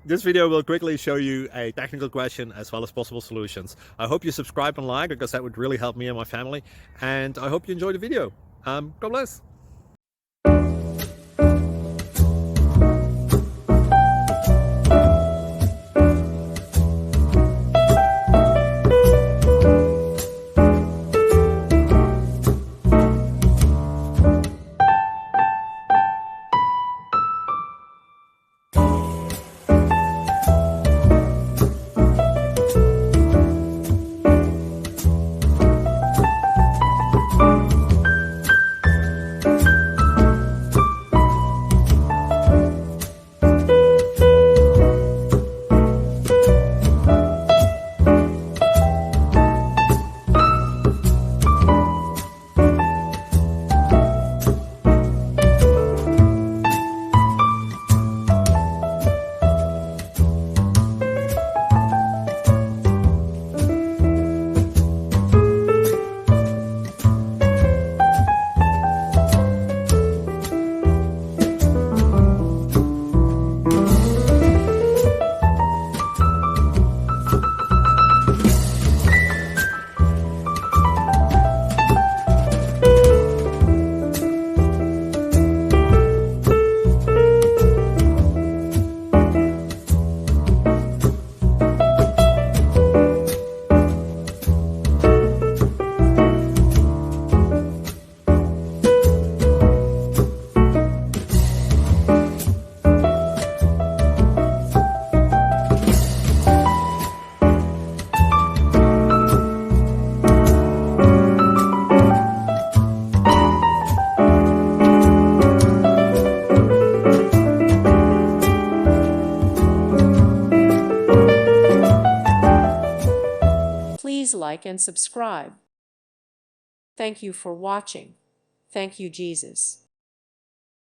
This video will quickly show you a technical question as well as possible solutions. I hope you subscribe and like, because that would really help me and my family. And I hope you enjoy the video. God bless. Please like and subscribe. Thank you for watching. Thank you, Jesus.